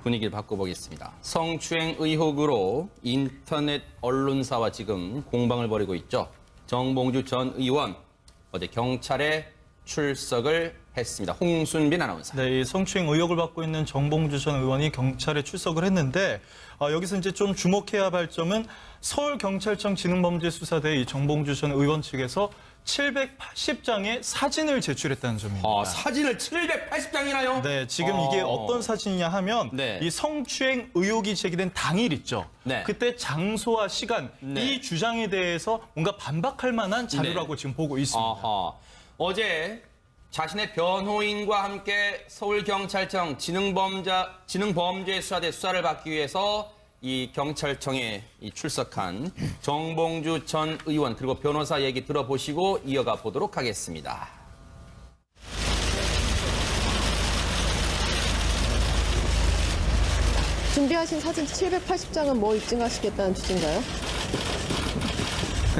분위기를 바꿔보겠습니다. 성추행 의혹으로 인터넷 언론사와 지금 공방을 벌이고 있죠. 정봉주 전 의원 어제 경찰에 출석을 했습니다. 홍순빈 아나운서. 네, 이 성추행 의혹을 받고 있는 정봉주 전 의원이 경찰에 출석을 했는데 여기서 이제 좀 주목해야 할 점은 서울경찰청 지능범죄수사대 이 정봉주 전 의원 측에서 780장의 사진을 제출했다는 점입니다. 사진을 780장이나요? 네, 지금 이게 어떤 사진이냐 하면 네. 이 성추행 의혹이 제기된 당일 있죠. 네. 그때 장소와 시간, 네. 이 주장에 대해서 뭔가 반박할 만한 자료라고 지금 보고 있습니다. 어제 자신의 변호인과 함께 서울경찰청 지능범죄수사대 수사를 받기 위해서 이 경찰청에 출석한 정봉주 전 의원 그리고 변호사 얘기 들어보시고 이어가 보도록 하겠습니다. 준비하신 사진 780장은 뭐 입증하시겠다는 취지인가요?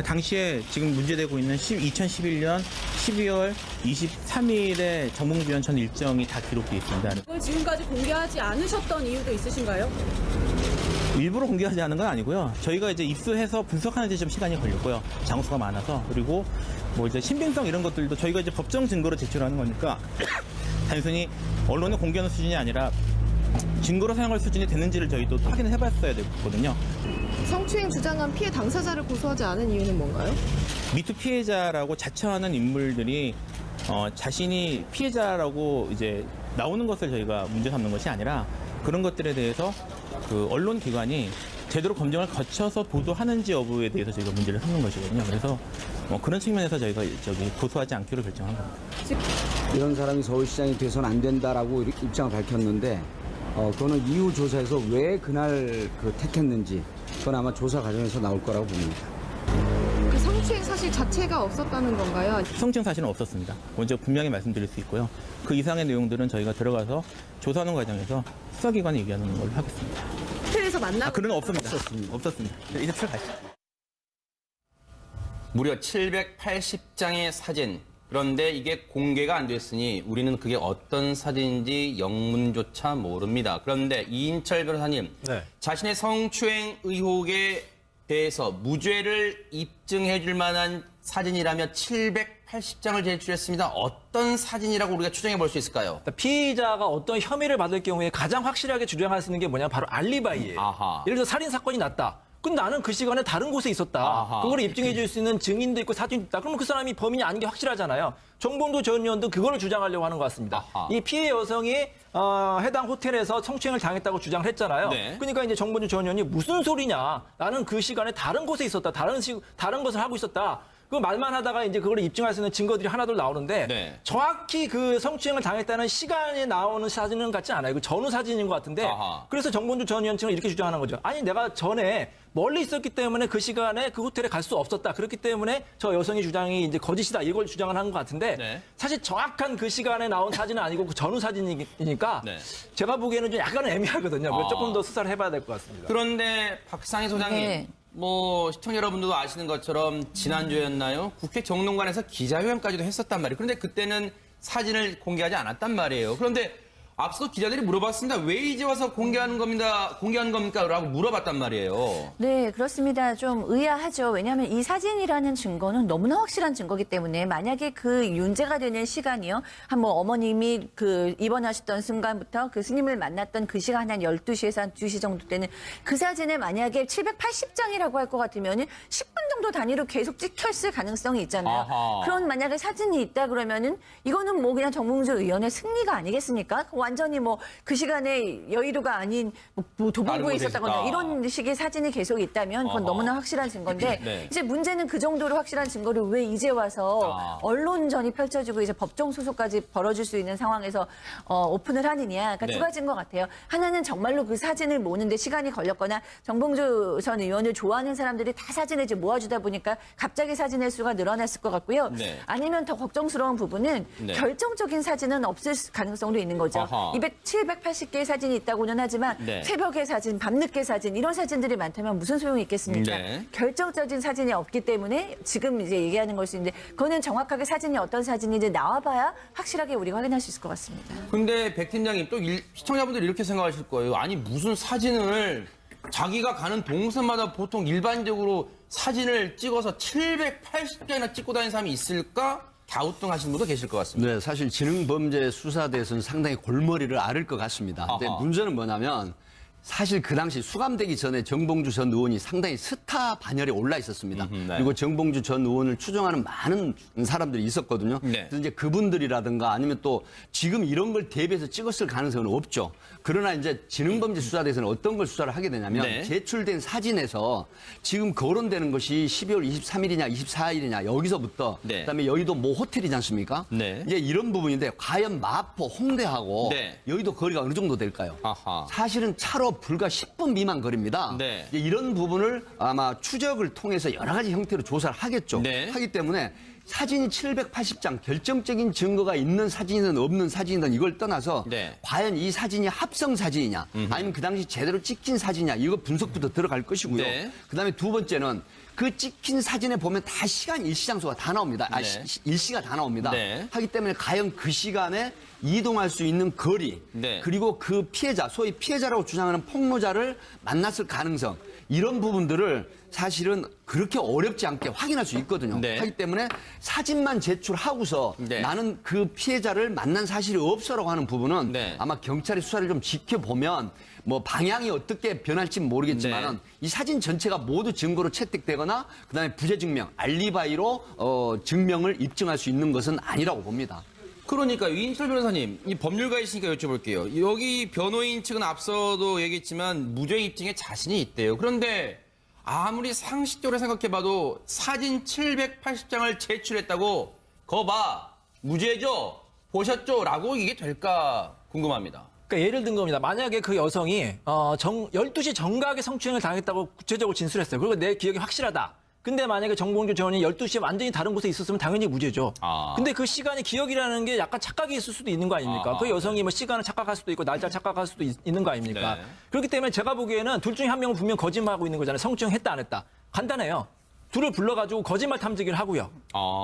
당시에 지금 문제되고 있는 2011년 12월 23일에 정봉주 의원 전 일정이 다 기록되어 있습니다. 그걸 지금까지 공개하지 않으셨던 이유도 있으신가요? 일부러 공개하지 않은 건 아니고요. 저희가 이제 입수해서 분석하는 데 좀 시간이 걸렸고요. 장소가 많아서. 그리고 뭐 이제 신빙성 이런 것들도 저희가 이제 법정 증거로 제출하는 거니까 단순히 언론에 공개하는 수준이 아니라 증거로 사용할 수준이 되는지를 저희도 확인을 해봤어야 되거든요. 성추행 주장한 피해 당사자를 고소하지 않은 이유는 뭔가요? 미투 피해자라고 자처하는 인물들이 자신이 피해자라고 이제 나오는 것을 저희가 문제 삼는 것이 아니라 그런 것들에 대해서 그 언론 기관이 제대로 검증을 거쳐서 보도하는지 여부에 대해서 저희가 문제를 삼는 것이거든요. 그래서 그런 측면에서 저희가 고소하지 않기로 결정한 겁니다. 이런 사람이 서울시장이 돼서는 안 된다라고 입장을 밝혔는데 그거는 이후 조사에서 왜 그날 택했는지 그건 아마 조사 과정에서 나올 거라고 봅니다. 그 성추행 사실 자체가 없었다는 건가요? 성추행 사실은 없었습니다. 먼저 분명히 말씀드릴 수 있고요. 그 이상의 내용들은 저희가 들어가서 조사하는 과정에서 수사기관이 얘기하는 걸로 하겠습니다. 호텔에서 만나고 그런 거 없습니다. 없었습니다. 이제 들어가시죠. 무려 780장의 사진. 그런데 이게 공개가 안 됐으니 우리는 그게 어떤 사진인지 영문조차 모릅니다. 그런데 이인철 변호사님, 네. 자신의 성추행 의혹에 대해서 무죄를 입증해 줄 만한 사진이라며 780장을 제출했습니다. 어떤 사진이라고 우리가 추정해 볼 수 있을까요? 피의자가 어떤 혐의를 받을 경우에 가장 확실하게 주장할 수 있는 게 뭐냐? 바로 알리바이예요. 아하. 예를 들어 살인 사건이 났다. 근데 나는 그 시간에 다른 곳에 있었다. 아하. 그걸 입증해 줄 수 있는 증인도 있고 사진도 있다. 그러면 그 사람이 범인이 아닌 게 확실하잖아요. 정봉도 전 의원도 그거를 주장하려고 하는 것 같습니다. 아하. 이 피해 여성이 해당 호텔에서 성추행을 당했다고 주장을 했잖아요. 네. 그러니까 이제 정봉주 전 의원이 무슨 소리냐. 나는 그 시간에 다른 곳에 있었다. 다른 것을 하고 있었다. 그 말만 하다가 이제 그걸 입증할 수 있는 증거들이 하나둘 나오는데 네. 정확히 그 성추행을 당했다는 시간에 나오는 사진은 같지 않아요. 그 전후 사진인 것 같은데 아하. 그래서 정봉주 전 의원 측은 이렇게 주장하는 거죠. 아니 내가 전에 멀리 있었기 때문에 그 시간에 그 호텔에 갈 수 없었다. 그렇기 때문에 저 여성의 주장이 이제 거짓이다. 이걸 주장을 하는 것 같은데 네. 사실 정확한 그 시간에 나온 사진은 아니고 그 전후 사진이니까 네. 제가 보기에는 좀 약간 애매하거든요. 그래서 조금 더 수사를 해봐야 될 것 같습니다. 그런데 박상희 소장님, 네. 시청자 여러분들도 아시는 것처럼 지난주였나요? 국회 정론관에서 기자회견까지도 했었단 말이에요. 그런데 그때는 사진을 공개하지 않았단 말이에요. 그런데 앞서 기자들이 물어봤습니다. 왜 이제 와서 공개하는 겁니까? 라고 물어봤단 말이에요. 네, 그렇습니다. 좀 의아하죠. 왜냐하면 이 사진이라는 증거는 너무나 확실한 증거기 때문에 만약에 그 윤제가 되는 시간이요. 한 어머님이 그 입원하셨던 순간부터 그 스님을 만났던 그 시간 한 12시에서 한 2시 정도 때는 그 사진에 만약에 780장이라고 할 것 같으면 10분 정도 단위로 계속 찍혔을 가능성이 있잖아요. 아하. 그런 만약에 사진이 있다 그러면은 이거는 그냥 정봉주 의원의 승리가 아니겠습니까? 완전히 그 시간에 여의도가 아닌 다른 도봉구에 곳에 있었다거나 있었다. 이런 식의 사진이 계속 있다면 그건 어허. 너무나 확실한 증거인데 네. 이제 문제는 그 정도로 확실한 증거를 왜 이제 와서 언론전이 펼쳐지고 이제 법정 소송까지 벌어질 수 있는 상황에서 오픈을 하느냐. 그러니까 네. 두 가지인 것 같아요. 하나는 정말로 그 사진을 모으는데 시간이 걸렸거나 정봉주 전 의원을 좋아하는 사람들이 다 사진을 이제 모아주다 보니까 갑자기 사진의 수가 늘어났을 것 같고요. 네. 아니면 더 걱정스러운 부분은 네. 결정적인 사진은 없을 가능성도 있는 거죠. 아하. 아하. 780개의 사진이 있다고는 하지만 네. 새벽의 사진, 밤늦게 사진 이런 사진들이 많다면 무슨 소용이 있겠습니까? 네. 결정적인 사진이 없기 때문에 지금 이제 얘기하는 것인데 그거는 정확하게 사진이 어떤 사진인지 나와봐야 확실하게 우리가 확인할 수 있을 것 같습니다. 근데 백 팀장님 또 시청자분들이 이렇게 생각하실 거예요. 아니 무슨 사진을 자기가 가는 동선마다 보통 일반적으로 사진을 찍어서 780개나 찍고 다니는 사람이 있을까? 갸우뚱하시는 분도 계실 것 같습니다. 네, 사실 지능범죄수사대에서는 상당히 골머리를 앓을 것 같습니다. 근데 아하. 문제는 뭐냐면 사실 그 당시 수감되기 전에 정봉주 전 의원이 상당히 스타 반열에 올라 있었습니다. 네. 그리고 정봉주 전 의원을 추종하는 많은 사람들이 있었거든요. 네. 그래서 이제 그분들이라든가 아니면 또 지금 이런 걸 대비해서 찍었을 가능성은 없죠. 그러나 이제 지능범죄수사대에서는 어떤 걸 수사를 하게 되냐면 네. 제출된 사진에서 지금 거론되는 것이 12월 23일이냐 24일이냐 여기서부터 네. 그다음에 여의도 모 호텔이지 않습니까? 네. 이제 이런 부분인데 과연 마포, 홍대하고 네. 여의도 거리가 어느 정도 될까요? 아하. 사실은 차로 불과 10분 미만 거리입니다. 네. 이제 이런 부분을 아마 추적을 통해서 여러 가지 형태로 조사를 하겠죠. 네. 하기 때문에 사진이 780장 결정적인 증거가 있는 사진이든 없는 사진이든 이걸 떠나서 네. 과연 이 사진이 합성 사진이냐 아니면 그 당시 제대로 찍힌 사진이냐 이거 분석부터 들어갈 것이고요. 네. 그다음에 두 번째는 그 찍힌 사진에 보면 다 시간 일시장소가 다 나옵니다. 네. 일시가 다 나옵니다. 네. 하기 때문에 과연 그 시간에 이동할 수 있는 거리 네. 그리고 그 피해자 소위 피해자라고 주장하는 폭로자를 만났을 가능성 이런 부분들을 사실은 그렇게 어렵지 않게 확인할 수 있거든요. 네. 하기 때문에 사진만 제출하고서 네. 나는 그 피해자를 만난 사실이 없어라고 하는 부분은 네. 아마 경찰이 수사를 좀 지켜보면 뭐 방향이 어떻게 변할지는 모르겠지만은 네. 이 사진 전체가 모두 증거로 채택되거나 그다음에 부재 증명, 알리바이로 증명을 입증할 수 있는 것은 아니라고 봅니다. 그러니까 이인철 변호사님, 이 법률가이시니까 여쭤볼게요. 여기 변호인 측은 앞서도 얘기했지만 무죄 입증에 자신이 있대요. 그런데 아무리 상식적으로 생각해봐도 사진 780장을 제출했다고 거봐 무죄죠? 보셨죠? 라고 이게 될까 궁금합니다. 그러니까 예를 든 겁니다. 만약에 그 여성이 12시 정각에 성추행을 당했다고 구체적으로 진술했어요. 그리고 내 기억이 확실하다. 근데 만약에 정봉주 전 의원이 12시에 완전히 다른 곳에 있었으면 당연히 무죄죠. 근데 그 시간이 기억이라는 게 약간 착각이 있을 수도 있는 거 아닙니까? 그 여성이 뭐 시간을 착각할 수도 있고 날짜 착각할 수도 있는 거 아닙니까? 네. 그렇기 때문에 제가 보기에는 둘 중에 한 명은 분명 거짓말하고 있는 거잖아요. 성추행했다 안 했다. 간단해요. 둘을 불러가지고 거짓말 탐지기를 하고요.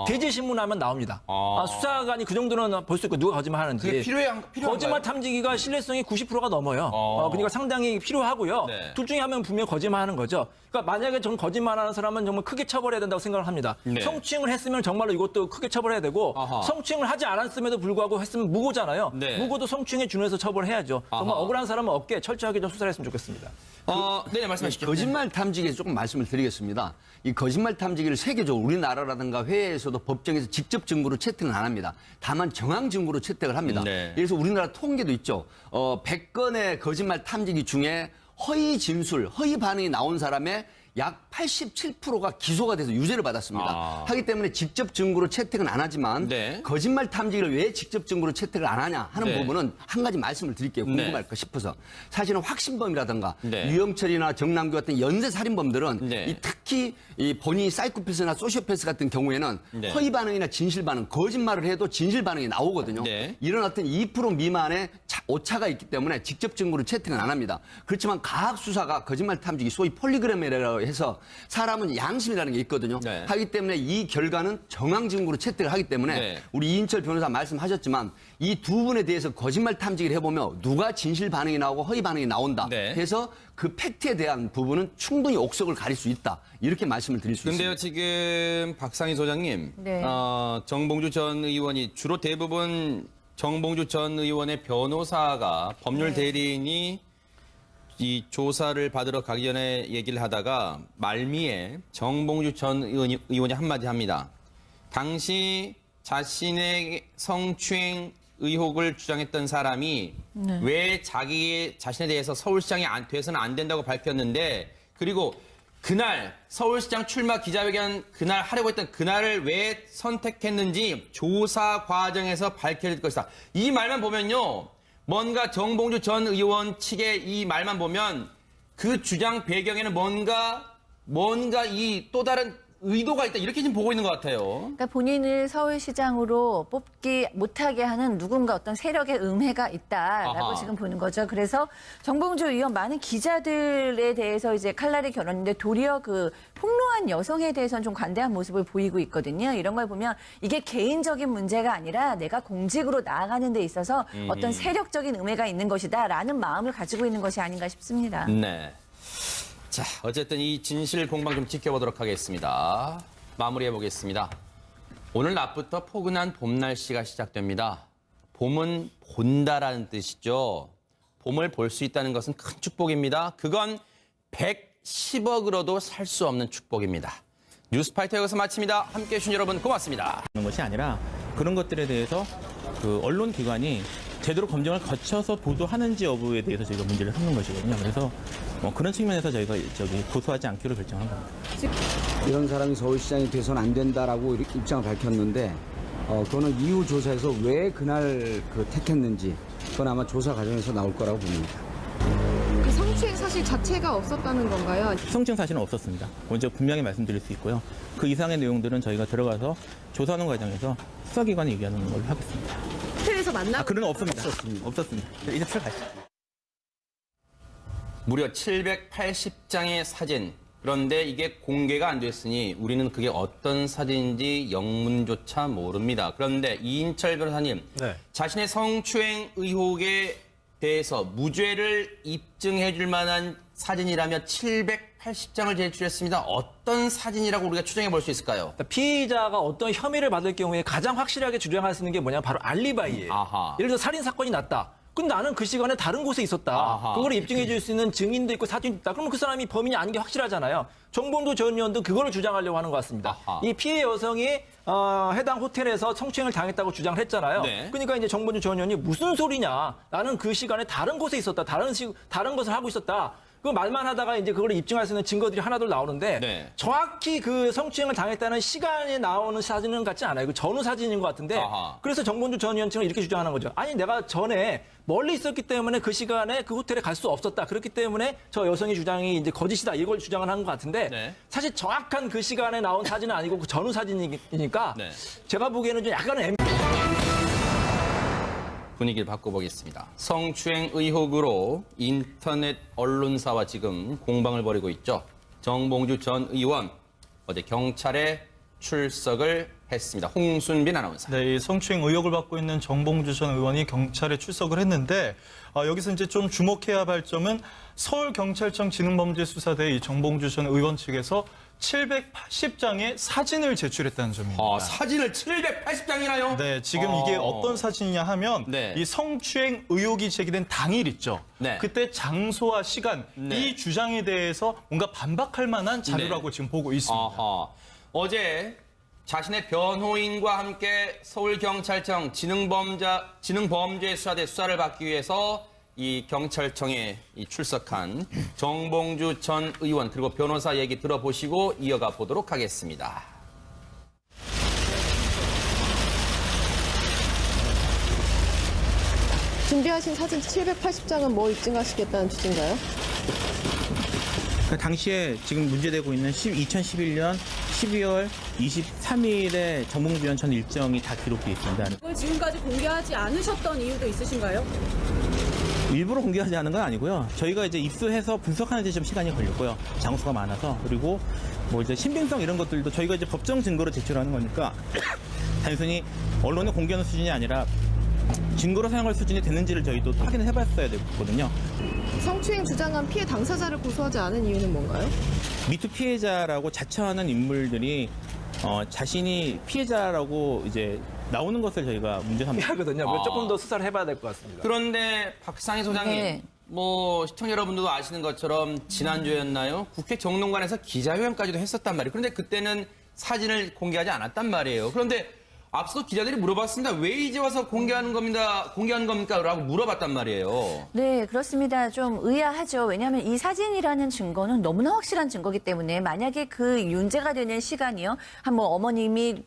대제신문하면 나옵니다. 수사관이 그 정도는 볼 수 있고 누가 거짓말하는지. 그게 필요한가요? 거짓말 탐지기가 신뢰성이 90%가 넘어요. 그러니까 상당히 필요하고요. 네. 둘 중에 한 명은 분명 거짓말하는 거죠. 그러니까 만약에 전 거짓말하는 사람은 정말 크게 처벌해야 된다고 생각을 합니다. 네. 성추행을 했으면 정말로 이것도 크게 처벌해야 되고 아하. 성추행을 하지 않았음에도 불구하고 했으면 무고잖아요. 네. 무고도 성추행에 준해서 처벌해야죠. 정말 아하. 억울한 사람은 없게 철저하게 좀 수사를 했으면 좋겠습니다. 네, 말씀하시죠. 거짓말 탐지기에 조금 말씀을 드리겠습니다. 이 거짓말 탐지기를 세계적으로 우리나라라든가 해외에서도 법정에서 직접 증거로 채택은 안 합니다. 다만 정황 증거로 채택을 합니다. 네. 그래서 우리나라 통계도 있죠. 100건의 거짓말 탐지기 중에 허위 진술, 허위 반응이 나온 사람의 약 87%가 기소가 돼서 유죄를 받았습니다. 하기 때문에 직접 증거로 채택은 안 하지만 네. 거짓말 탐지기를 왜 직접 증거로 채택을 안 하냐 하는 네. 부분은 한 가지 말씀을 드릴게요. 궁금할까 싶어서. 사실은 확신범이라든가 네. 유영철이나 정남규 같은 연쇄 살인범들은 네. 이 특히 이 본인이 사이코패스나 소시오패스 같은 경우에는 네. 허위 반응이나 진실 반응, 거짓말을 해도 진실 반응이 나오거든요. 네. 이런 어떤 2% 미만의 오차가 있기 때문에 직접 증거로 채택은 안 합니다. 그렇지만 과학 수사가 거짓말 탐지기 소위 폴리그램이라고 해서 사람은 양심이라는 게 있거든요. 네. 하기 때문에 이 결과는 정황 증거로 채택을 하기 때문에 네. 우리 이인철 변호사 말씀하셨지만 이 두 분에 대해서 거짓말 탐지기를 해보면 누가 진실 반응이 나오고 허위 반응이 나온다. 네. 해서 그 팩트에 대한 부분은 충분히 옥석을 가릴 수 있다. 이렇게 말씀을 드릴 수 근데요, 있습니다. 지금 박상희 소장님, 네. 정봉주 전 의원이 주로 대부분 정봉주 전 의원의 변호사가 법률 대리인이 이 조사를 받으러 가기 전에 얘기를 하다가 말미에 정봉주 전 의원이 한마디 합니다. 당시 자신의 성추행 의혹을 주장했던 사람이 왜 자신에 대해서 서울시장이 돼서는 안 된다고 밝혔는데 그리고 그날 서울시장 출마 기자회견 그날 하려고 했던 그날을 왜 선택했는지 조사 과정에서 밝혀질 것이다. 이 말만 보면요. 뭔가 정봉주 전 의원 측의 이 말만 보면 그 주장 배경에는 뭔가 이 또 다른 의도가 있다 이렇게 지금 보고 있는 것 같아요. 그러니까 본인을 서울시장으로 뽑기 못하게 하는 누군가 어떤 세력의 음해가 있다라고 아하. 지금 보는 거죠. 그래서 정봉주 의원 많은 기자들에 대해서 이제 칼날이 겨눴는데 도리어 그 폭로한 여성에 대해서는 좀 관대한 모습을 보이고 있거든요. 이런 걸 보면 이게 개인적인 문제가 아니라 내가 공직으로 나아가는 데 있어서 어떤 세력적인 음해가 있는 것이다라는 마음을 가지고 있는 것이 아닌가 싶습니다. 네. 자, 어쨌든 이 진실 공방 좀 지켜보도록 하겠습니다. 마무리해 보겠습니다. 오늘 낮부터 포근한 봄 날씨가 시작됩니다. 봄은 본다라는 뜻이죠. 봄을 볼 수 있다는 것은 큰 축복입니다. 그건 110억으로도 살 수 없는 축복입니다. 뉴스파이터 여기서 마칩니다. 함께해 주신 여러분 고맙습니다. 그런 것이 아니라 그런 것들에 대해서 그 언론 기관이 제대로 검증을 거쳐서 보도하는지 여부에 대해서 저희가 문제를 삼는 것이거든요. 그래서 그런 측면에서 저희가 고소하지 않기로 결정한 겁니다. 이런 사람이 서울시장이 돼서는 안 된다라고 입장을 밝혔는데 그거는 이후 조사에서 왜 그날 택했는지 그건 아마 조사 과정에서 나올 거라고 봅니다. 그 성추행 사실 자체가 없었다는 건가요? 성추행 사실은 없었습니다. 먼저 분명히 말씀드릴 수 있고요. 그 이상의 내용들은 저희가 들어가서 조사하는 과정에서 수사기관이 얘기하는 걸로 하겠습니다. 호텔에서 만나고 그런 없습니다. 없었습니다. 이제 들어가시죠. 무려 780장의 사진. 그런데 이게 공개가 안 됐으니 우리는 그게 어떤 사진인지 영문조차 모릅니다. 그런데 이인철 변호사님, 네. 자신의 성추행 의혹에 대해서 무죄를 입증해 줄 만한 사진이라며 780장을 제출했습니다. 어떤 사진이라고 우리가 추정해 볼 수 있을까요? 피의자가 어떤 혐의를 받을 경우에 가장 확실하게 주장할 수 있는 게 뭐냐 바로 알리바이예요. 아하. 예를 들어 살인 사건이 났다. 근데 나는 그 시간에 다른 곳에 있었다. 아하. 그걸 입증해 줄 수 있는 증인도 있고 사진도 있다. 그러면 그 사람이 범인이 아닌 게 확실하잖아요. 정봉주 전 의원도 그걸 주장하려고 하는 것 같습니다. 아하. 이 피해 여성이 해당 호텔에서 성추행을 당했다고 주장을 했잖아요. 네. 그러니까 이제 정봉주 전 의원이 무슨 소리냐. 나는 그 시간에 다른 곳에 있었다. 다른 것을 하고 있었다. 그 말만 하다가 이제 그걸 입증할 수 있는 증거들이 하나둘 나오는데 네. 정확히 그 성추행을 당했다는 시간에 나오는 사진은 같지 않아요. 그 전후 사진인 것 같은데 아하. 그래서 정봉주 전 의원 측은 이렇게 주장하는 거죠. 아니 내가 전에 멀리 있었기 때문에 그 시간에 그 호텔에 갈 수 없었다. 그렇기 때문에 저 여성의 주장이 이제 거짓이다. 이걸 주장을 하는 것 같은데 네. 사실 정확한 그 시간에 나온 사진은 아니고 그 전후 사진이니까 네. 제가 보기에는 좀 약간은 분위기를 바꿔보겠습니다. 성추행 의혹으로 인터넷 언론사와 지금 공방을 벌이고 있죠. 정봉주 전 의원 어제 경찰에 출석을 했습니다. 홍순빈 아나운서. 네, 이 성추행 의혹을 받고 있는 정봉주 전 의원이 경찰에 출석을 했는데 여기서 이제 좀 주목해야 할 점은 서울경찰청 지능범죄수사대 이 정봉주 전 의원 측에서 780장의 사진을 제출했다는 점입니다. 사진을 780장이나요? 네, 지금 이게 어떤 사진이냐 하면 네. 이 성추행 의혹이 제기된 당일 있죠. 네. 그때 장소와 시간, 네. 이 주장에 대해서 뭔가 반박할 만한 자료라고 네. 지금 보고 있습니다. 아하. 어제 자신의 변호인과 함께 서울경찰청 지능범죄수사대 수사를 받기 위해서 이 경찰청에 출석한 정봉주 전 의원 그리고 변호사 얘기 들어보시고 이어가 보도록 하겠습니다. 준비하신 사진 780장은 뭐 입증하시겠다는 취지인가요? 그 당시에 지금 문제되고 있는 2011년 12월 23일에 정봉주 전 일정이 다 기록되어 있습니다. 그걸 지금까지 공개하지 않으셨던 이유도 있으신가요? 일부러 공개하지 않은 건 아니고요. 저희가 이제 입수해서 분석하는 데 좀 시간이 걸렸고요. 장소가 많아서. 그리고 이제 신빙성 이런 것들도 저희가 이제 법정 증거로 제출하는 거니까 단순히 언론에 공개하는 수준이 아니라 증거로 사용할 수준이 되는지를 저희도 확인을 해봤어야 되거든요. 성추행 주장한 피해 당사자를 고소하지 않은 이유는 뭔가요? 미투 피해자라고 자처하는 인물들이 자신이 피해자라고 이제 나오는 것을 저희가 문제 삼는 하거든요. 조금 더 수사를 해봐야 될 것 같습니다. 그런데 박상희 소장님, 네. 시청자 여러분들도 아시는 것처럼 지난주였나요? 국회 정론관에서 기자회견까지도 했었단 말이에요. 그런데 그때는 사진을 공개하지 않았단 말이에요. 그런데 앞서 기자들이 물어봤습니다. 왜 이제 와서 공개하는 겁니까? 라고 물어봤단 말이에요. 네, 그렇습니다. 좀 의아하죠. 왜냐하면 이 사진이라는 증거는 너무나 확실한 증거기 때문에 만약에 그 윤제가 되는 시간이요. 한 어머님이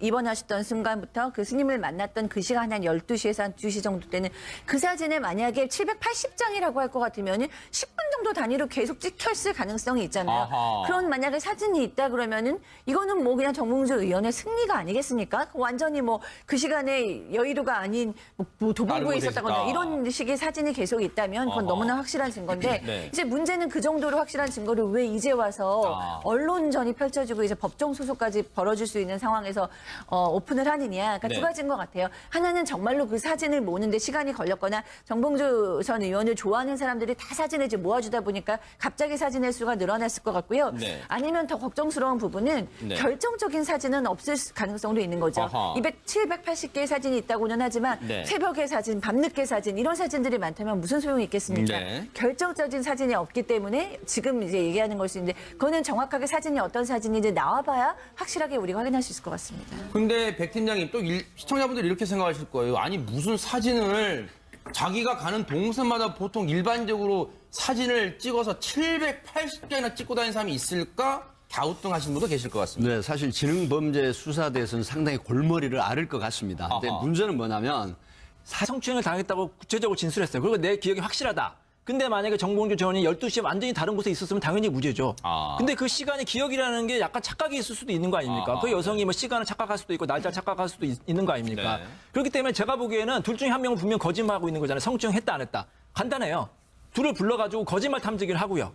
입원하셨던 순간부터 그 스님을 만났던 그 시간 한 12시에서 한 2시 정도 때는 그 사진에 만약에 780장이라고 할 것 같으면 10분 시간도 단위로 계속 찍혔을 가능성이 있잖아요. 아하. 그런 만약에 사진이 있다 그러면은 이거는 뭐 그냥 정봉주 의원의 승리가 아니겠습니까? 완전히 뭐 그 시간에 여의도가 아닌 뭐 다른 도봉구에 곳에 있었다거나 있었다. 이런 식의 사진이 계속 있다면 그건 아하. 너무나 확실한 증거인데 네. 이제 문제는 그 정도로 확실한 증거를 왜 이제 와서 언론전이 펼쳐지고 이제 법정 소송까지 벌어질 수 있는 상황에서 오픈을 하느냐. 그러니까 네. 두 가지인 것 같아요. 하나는 정말로 그 사진을 모으는데 시간이 걸렸거나 정봉주 전 의원을 좋아하는 사람들이 다 사진을 이제 모아주다 보니까 갑자기 사진의 수가 늘어났을 것 같고요. 네. 아니면 더 걱정스러운 부분은 네. 결정적인 사진은 없을 가능성도 있는 거죠. 아하. 780개의 사진이 있다고는 하지만 네. 새벽의 사진, 밤늦게 사진 이런 사진들이 많다면 무슨 소용이 있겠습니까? 네. 결정적인 사진이 없기 때문에 지금 이제 얘기하는 것이 있는데 그거는 정확하게 사진이 어떤 사진인지 나와봐야 확실하게 우리가 확인할 수 있을 것 같습니다. 근데 백 팀장님 또 시청자분들이 이렇게 생각하실 거예요. 아니 무슨 사진을 자기가 가는 동선마다 보통 일반적으로 사진을 찍어서 780장이나 찍고 다니는 사람이 있을까? 갸우뚱하시는 분도 계실 것 같습니다. 네, 사실 지능범죄수사대에서는 상당히 골머리를 앓을 것 같습니다. 근데 아하. 문제는 뭐냐면 성추행을 당했다고 구체적으로 진술했어요. 그리고 내 기억이 확실하다. 근데 만약에 정봉주 전 의원이 12시에 완전히 다른 곳에 있었으면 당연히 무죄죠. 근데 그 시간이 기억이라는 게 약간 착각이 있을 수도 있는 거 아닙니까? 그 여성이 뭐 시간을 착각할 수도 있고 날짜 착각할 수도 있는 거 아닙니까? 네. 그렇기 때문에 제가 보기에는 둘 중에 한 명은 분명 거짓말하고 있는 거잖아요. 성추행 했다 안 했다. 간단해요. 둘을 불러가지고 거짓말 탐지기를 하고요.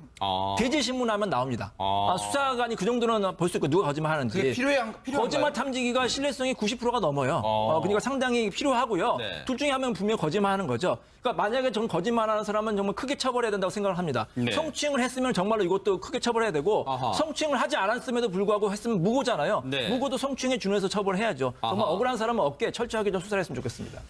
대질신문하면 나옵니다. 수사관이 그 정도는 볼 수 있고 누가 거짓말하는지. 그게 필요한 거짓말 탐지기가 신뢰성이 90%가 넘어요. 그러니까 상당히 필요하고요. 네. 둘 중에 한 명은 분명 거짓말하는 거죠. 그러니까 만약에 전 거짓말하는 사람은 정말 크게 처벌해야 된다고 생각을 합니다. 네. 성추행을 했으면 정말로 이것도 크게 처벌해야 되고 아하. 성추행을 하지 않았음에도 불구하고 했으면 무고잖아요. 네. 무고도 성추행에 준해서 처벌해야죠. 정말 아하. 억울한 사람은 없게 철저하게 좀 수사를 했으면 좋겠습니다.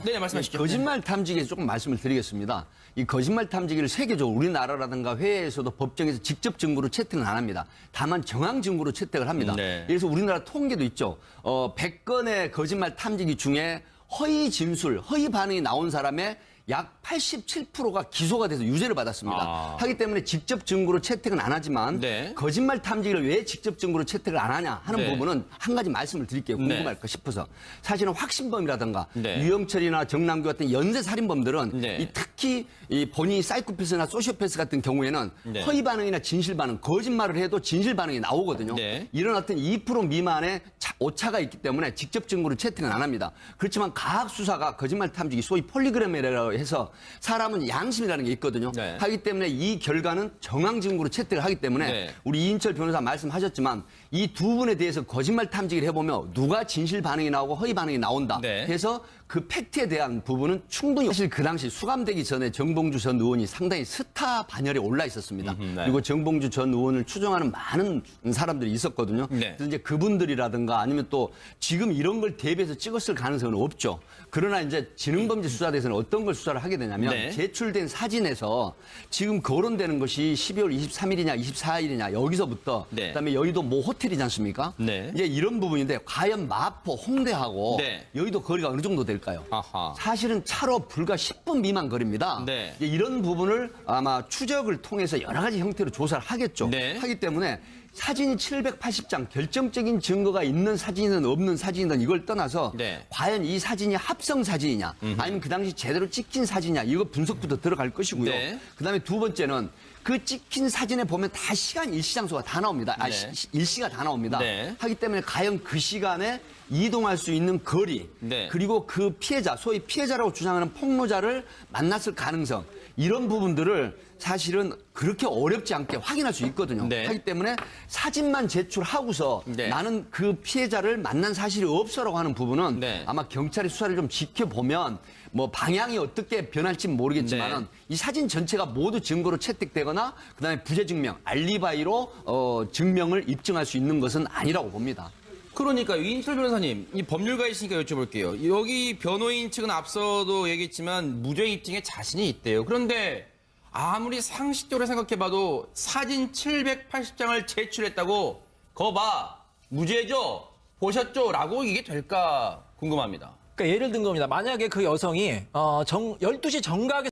네, 말씀하시죠. 거짓말 탐지기에 조금 말씀을 드리겠습니다. 이 거짓말 탐지기를 세계적으로 우리나라라든가 해외에서도 법정에서 직접 증거로 채택은 안 합니다. 다만 정황 증거로 채택을 합니다. 네. 그래서 우리나라 통계도 있죠. 100건의 거짓말 탐지기 중에 허위 진술, 허위 반응이 나온 사람의 약 87%가 기소가 돼서 유죄를 받았습니다. 하기 때문에 직접 증거로 채택은 안 하지만 네. 거짓말 탐지기를 왜 직접 증거로 채택을 안 하냐 하는 네. 부분은 한 가지 말씀을 드릴게요. 궁금할까 싶어서. 사실은 확신범이라든가 네. 유영철이나 정남규 같은 연쇄 살인범들은 네. 특히 이 본인이 사이코패스나 소시오패스 같은 경우에는 네. 허위 반응이나 진실 반응, 거짓말을 해도 진실 반응이 나오거든요. 네. 이런 어떤 2% 미만의 오차가 있기 때문에 직접 증거로 채택은 안 합니다. 그렇지만 과학 수사가 거짓말 탐지기 소위 폴리그램이라고 해서 사람은 양심이라는 게 있거든요. 네. 하기 때문에 이 결과는 정황 증거로 채택을 하기 때문에 네. 우리 이인철 변호사 말씀하셨지만 이 두 분에 대해서 거짓말 탐지기를 해보면 누가 진실 반응이 나오고 허위 반응이 나온다. 네. 그래서 그 팩트에 대한 부분은 충분히 사실 그 당시 수감되기 전에 정봉주 전 의원이 상당히 스타 반열에 올라 있었습니다. 네. 그리고 정봉주 전 의원을 추종하는 많은 사람들이 있었거든요. 네. 그래서 이제 그분들이라든가 아니면 또 지금 이런 걸 대비해서 찍었을 가능성은 없죠. 그러나 이제 지능범죄수사대에서는 어떤 걸 수사를 하게 되냐면 네. 제출된 사진에서 지금 거론되는 것이 12월 23일이냐 24일이냐 여기서부터 네. 그다음에 여의도 모 호텔이지 않습니까? 네. 이제 이런 부분인데 과연 마포, 홍대하고 네. 여의도 거리가 어느 정도 될까요? 아하. 사실은 차로 불과 10분 미만 거리입니다. 네. 이제 이런 부분을 아마 추적을 통해서 여러 가지 형태로 조사를 하겠죠. 네. 하기 때문에 사진이 780장 결정적인 증거가 있는 사진이든 없는 사진이든 이걸 떠나서 네. 과연 이 사진이 합성 사진이냐 아니면 그 당시 제대로 찍힌 사진이냐 이거 분석부터 들어갈 것이고요. 네. 그다음에 두 번째는 그 찍힌 사진에 보면 다 시간 일시장소가 다 나옵니다. 네. 일시가 다 나옵니다. 네. 하기 때문에 과연 그 시간에 이동할 수 있는 거리 네. 그리고 그 피해자 소위 피해자라고 주장하는 폭로자를 만났을 가능성 이런 부분들을 사실은 그렇게 어렵지 않게 확인할 수 있거든요. 네. 하기 때문에 사진만 제출하고서 네. 나는 그 피해자를 만난 사실이 없어라고 하는 부분은 네. 아마 경찰이 수사를 좀 지켜보면 뭐 방향이 어떻게 변할지는 모르겠지만은 네. 이 사진 전체가 모두 증거로 채택되거나 그다음에 부재 증명, 알리바이로 증명을 입증할 수 있는 것은 아니라고 봅니다. 그러니까 이인철 변호사님, 이 법률가이시니까 여쭤볼게요. 여기 변호인 측은 앞서도 얘기했지만 무죄 입증에 자신이 있대요. 그런데 아무리 상식적으로 생각해봐도 사진 780장을 제출했다고 거봐 무죄죠? 보셨죠? 라고 이게 될까 궁금합니다. 그러니까 예를 든 겁니다. 만약에 그 여성이 12시 정각에